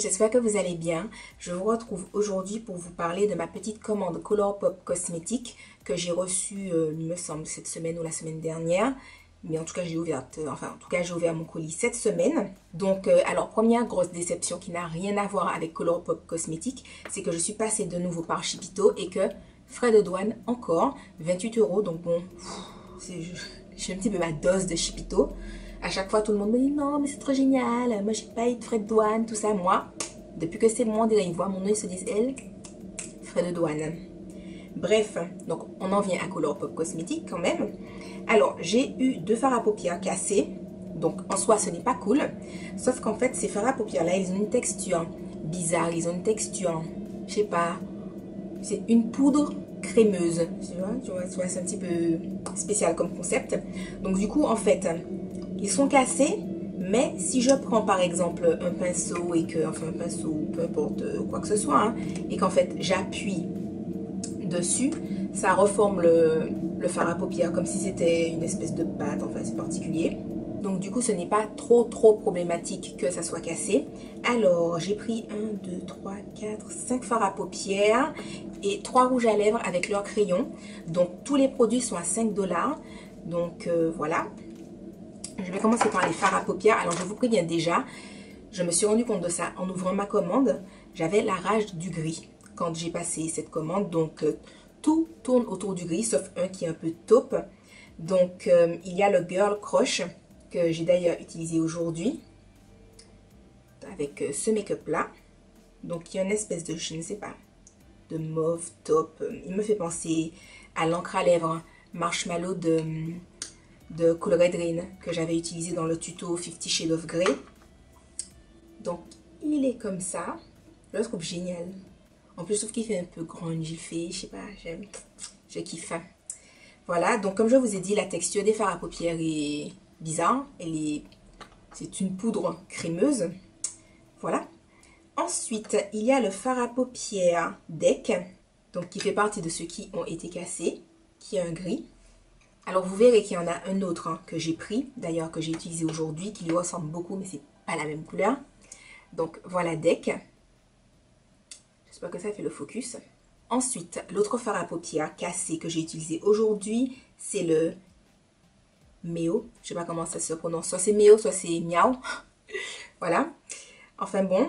j'espère que vous allez bien. Je vous retrouve aujourd'hui pour vous parler de ma petite commande Colourpop cosmétique que j'ai reçue, il me semble, cette semaine ou la semaine dernière. Mais en tout cas, j'ai ouvert mon colis cette semaine. Donc, alors, première grosse déception qui n'a rien à voir avec Colourpop cosmétique, c'est que je suis passée de nouveau par Chipito et que frais de douane encore, 28 €. Donc bon, j'ai un petit peu ma dose de Chipito. À chaque fois, tout le monde me dit non, mais c'est trop génial. Moi, j'ai pas eu de frais de douane, tout ça. Moi, depuis que c'est moi, ils voient mon nom, ils se disent, elle, frais de douane. Bref, donc on en vient à Colourpop cosmétique quand même. Alors, j'ai eu 2 fards à paupières cassés. Donc, en soi, ce n'est pas cool. Sauf qu'en fait, ces fards à paupières-là, ils ont une texture bizarre. Ils ont une texture, je sais pas, c'est une poudre crémeuse. Tu vois, c'est un petit peu spécial comme concept. Donc, du coup, en fait, ils sont cassés, mais si je prends par exemple un pinceau et que, enfin un pinceau, peu importe quoi que ce soit, hein, et qu'en fait j'appuie dessus, ça reforme le fard à paupières comme si c'était une espèce de pâte, enfin c'est particulier. Donc du coup ce n'est pas trop problématique que ça soit cassé. Alors j'ai pris 1, 2, 3, 4, 5 fards à paupières et 3 rouges à lèvres avec leur crayon. Donc tous les produits sont à 5 $. Donc voilà. Je vais commencer par les fards à paupières. Alors je vous préviens déjà, je me suis rendu compte de ça en ouvrant ma commande. J'avais la rage du gris quand j'ai passé cette commande. Donc tout tourne autour du gris sauf un qui est un peu taupe. Donc il y a le Girl Crush que j'ai d'ailleurs utilisé aujourd'hui avec ce make-up là. Donc il y a une espèce de, je ne sais pas, de mauve taupe. Il me fait penser à l'encre à lèvres Marshmallow de Colored Rain que j'avais utilisé dans le tuto 50 Shades of Grey. Donc il est comme ça, je le trouve génial. En plus je trouve qu'il fait un peu grunge, il fait, je sais pas, je kiffe. Voilà, donc comme je vous ai dit, la texture des fards à paupières est bizarre, c'est une poudre crémeuse. Voilà. Ensuite il y a le fard à paupières DEC, donc qui fait partie de ceux qui ont été cassés, qui est un gris. Alors vous verrez qu'il y en a un autre hein, que j'ai pris, d'ailleurs que j'ai utilisé aujourd'hui, qui lui ressemble beaucoup, mais c'est pas la même couleur. Donc voilà DEC. J'espère que ça fait le focus. Ensuite, l'autre fard à paupières cassé que j'ai utilisé aujourd'hui, c'est le Meo. Je sais pas comment ça se prononce, soit c'est Meo, soit c'est Miao. Voilà. Enfin bon.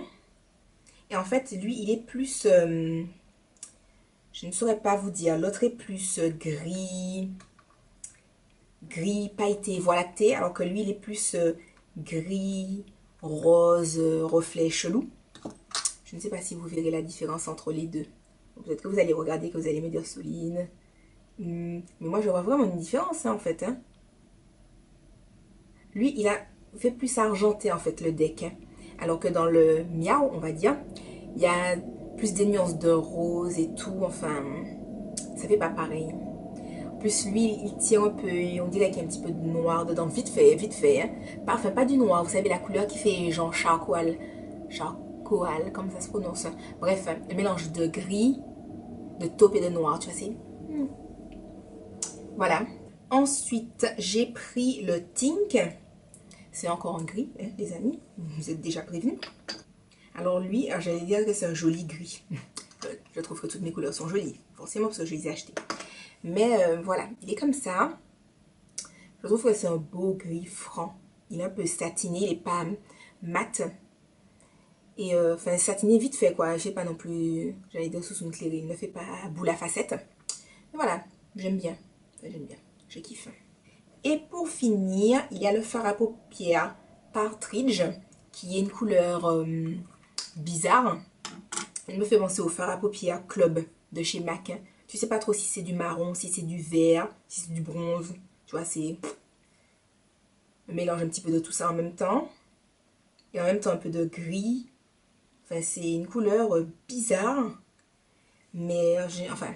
Et en fait, lui, il est plus... je ne saurais pas vous dire. L'autre est plus gris pailleté, voie lactée, alors que lui il est plus gris, rose, reflet chelou. Je ne sais pas si vous verrez la différence entre les deux. Peut-être que vous allez regarder, que vous allez me dire Soline. Mais moi je vois vraiment une différence hein, en fait. Hein. Lui il a fait plus argenté en fait le DEC. Hein. Alors que dans le Miao, on va dire, il y a plus des nuances de rose et tout. Enfin, ça fait pas pareil. Plus lui, il tire un peu, on dirait qu'il y a un petit peu de noir dedans, vite fait. Hein. Enfin, pas du noir, vous savez, la couleur qui fait genre charcoal, comme ça se prononce. Bref, un mélange de gris, de taupe et de noir, tu vois, c'est... Voilà. Ensuite, j'ai pris le Tink. C'est encore en gris, hein, les amis, vous êtes déjà prévenus. Alors lui, j'allais dire que c'est un joli gris. Je trouve que toutes mes couleurs sont jolies, forcément parce que je les ai achetées. Mais voilà, il est comme ça. Je trouve que c'est un beau gris franc. Il est un peu satiné, il n'est pas mat. Et enfin, satiné vite fait quoi. Je sais pas non plus, j'allais dire sous une clairie. Il ne fait pas boule à facettes. Mais voilà, j'aime bien. J'aime bien, je kiffe. Et pour finir, il y a le fard à paupières Partridge, qui est une couleur bizarre. Il me fait penser au fard à paupières Club de chez MAC. Tu sais pas trop si c'est du marron, si c'est du vert, si c'est du bronze. Tu vois, c'est un mélange un petit peu de tout ça en même temps. Et en même temps un peu de gris. Enfin, c'est une couleur bizarre. Mais, enfin,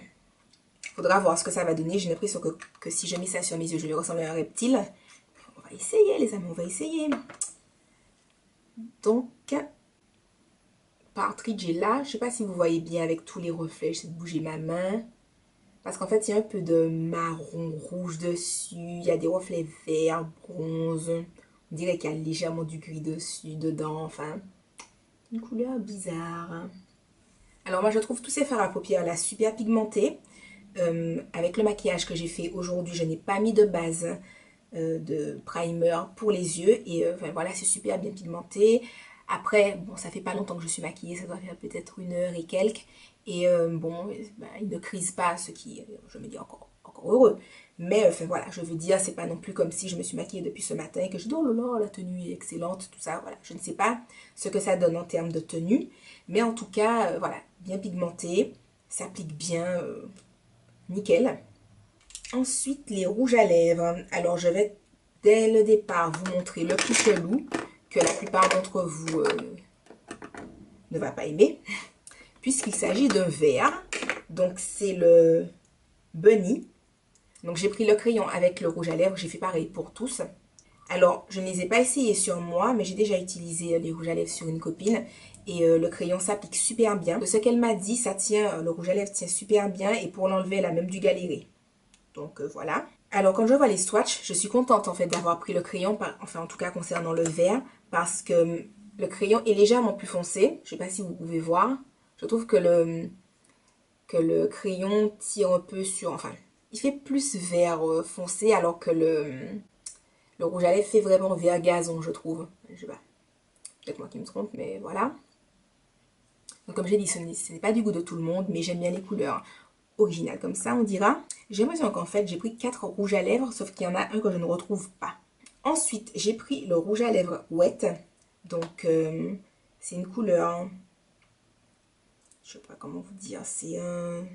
faudra voir ce que ça va donner. J'ai l'impression que si je mets ça sur mes yeux, je vais ressembler à un reptile. On va essayer, les amis, on va essayer. Donc, Partridge est là. Je sais pas si vous voyez bien avec tous les reflets. J'essaie de bouger ma main. Parce qu'en fait, il y a un peu de marron rouge dessus. Il y a des reflets verts, bronze. On dirait qu'il y a légèrement du gris dessus, dedans. Enfin, Une couleur bizarre. Alors moi je trouve tous ces fards à paupières là super pigmentés. Avec le maquillage que j'ai fait aujourd'hui, je n'ai pas mis de base de primer pour les yeux. Et enfin, voilà, c'est super bien pigmenté. Après, bon, ça fait pas longtemps que je suis maquillée, ça doit faire peut-être 1 heure et quelques. Et bon, ben, il ne crise pas, ce qui, je me dis, encore heureux. Mais enfin voilà, je veux dire, c'est pas non plus comme si je me suis maquillée depuis ce matin et que je dis, oh là là, la tenue est excellente, tout ça. Voilà, je ne sais pas ce que ça donne en termes de tenue. Mais en tout cas, voilà, bien pigmenté, s'applique bien, nickel. Ensuite, les rouges à lèvres. Alors, je vais dès le départ vous montrer le plus chelou que la plupart d'entre vous ne va pas aimer, puisqu'il s'agit d'un vert. Donc, c'est le Bunny. Donc, j'ai pris le crayon avec le rouge à lèvres. J'ai fait pareil pour tous. Alors, je ne les ai pas essayés sur moi, mais j'ai déjà utilisé les rouges à lèvres sur une copine. Et le crayon s'applique super bien. De ce qu'elle m'a dit, ça tient, le rouge à lèvres tient super bien. Et pour l'enlever, elle a même dû galérer. Donc voilà. Alors quand je vois les swatchs, je suis contente en fait d'avoir pris le crayon, enfin en tout cas concernant le vert, parce que le crayon est légèrement plus foncé. Je ne sais pas si vous pouvez voir. Je trouve que le crayon tire un peu sur... Enfin, il fait plus vert foncé alors que le rouge à lèvres fait vraiment vert gazon, je trouve. Je sais pas. Peut-être moi qui me trompe, mais voilà. Donc comme j'ai dit, ce n'est pas du goût de tout le monde, mais j'aime bien les couleurs originales comme ça, on dira. J'ai l'impression qu'en fait, j'ai pris 4 rouges à lèvres, sauf qu'il y en a un que je ne retrouve pas. Ensuite, j'ai pris le rouge à lèvres Wet. Donc, c'est une couleur, je sais pas comment vous dire, c'est un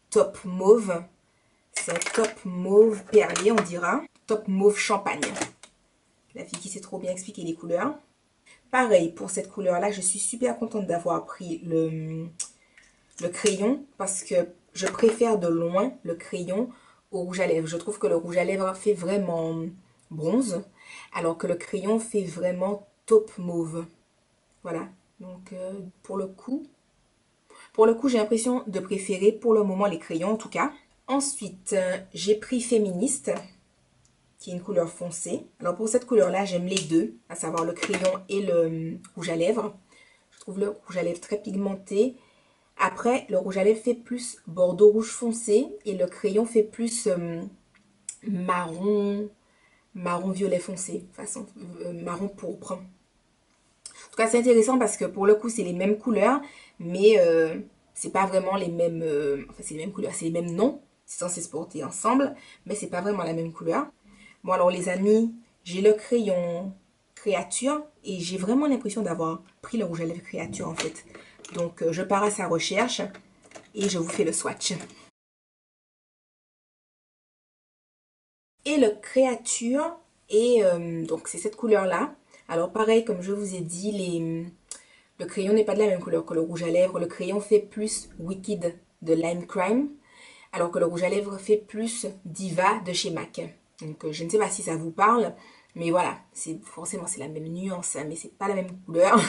top mauve. C'est un top mauve perlé, on dira. Top mauve champagne. La fille qui sait trop bien expliquer les couleurs. Pareil, pour cette couleur-là, je suis super contente d'avoir pris le crayon parce que je préfère de loin le crayon au rouge à lèvres. Je trouve que le rouge à lèvres fait vraiment bronze, alors que le crayon fait vraiment taupe mauve. Voilà. Donc, pour le coup, j'ai l'impression de préférer pour le moment les crayons en tout cas. Ensuite, j'ai pris Féministe, qui est une couleur foncée. Alors, pour cette couleur-là, j'aime les deux, à savoir le crayon et le rouge à lèvres. Je trouve le rouge à lèvres très pigmenté. Après, le rouge à lèvres fait plus bordeaux rouge foncé et le crayon fait plus marron violet foncé, façon marron pourpre. En tout cas, c'est intéressant parce que pour le coup, c'est les mêmes couleurs, mais c'est pas vraiment les mêmes. Enfin, c'est les mêmes couleurs, c'est les mêmes noms. C'est censé se porter ensemble, mais c'est pas vraiment la même couleur. Bon, alors les amis, j'ai le crayon créature et j'ai vraiment l'impression d'avoir pris le rouge à lèvres créature en fait. Donc, je pars à sa recherche et je vous fais le swatch. Et le créature, et donc c'est cette couleur-là. Alors, pareil, comme je vous ai dit, le crayon n'est pas de la même couleur que le rouge à lèvres. Le crayon fait plus Wicked de Lime Crime, alors que le rouge à lèvres fait plus Diva de chez MAC. Donc, je ne sais pas si ça vous parle, mais voilà, forcément c'est la même nuance, hein, mais c'est pas la même couleur.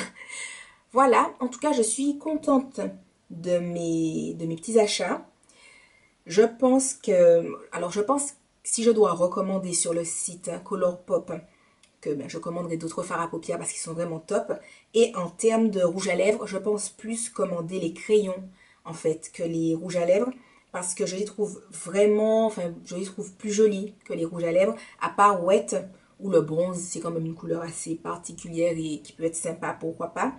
Voilà, en tout cas, je suis contente de mes petits achats. Je pense que si je dois recommander sur le site Colourpop, que je commanderai d'autres fards à paupières parce qu'ils sont vraiment top. Et en termes de rouge à lèvres, je pense plus commander les crayons en fait que les rouges à lèvres parce que je les trouve vraiment, enfin je les trouve plus jolis que les rouges à lèvres, à part Wet ou le bronze, c'est quand même une couleur assez particulière et qui peut être sympa, pourquoi pas.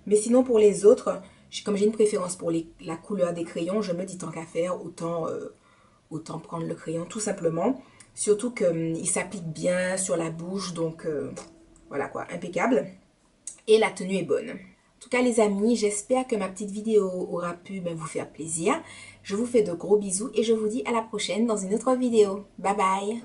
Mais sinon pour les autres, comme j'ai une préférence pour la couleur des crayons, je me dis tant qu'à faire, autant prendre le crayon tout simplement. Surtout qu'il s'applique bien sur la bouche, donc voilà quoi, impeccable. Et la tenue est bonne. En tout cas les amis, j'espère que ma petite vidéo aura pu vous faire plaisir. Je vous fais de gros bisous et je vous dis à la prochaine dans une autre vidéo. Bye bye!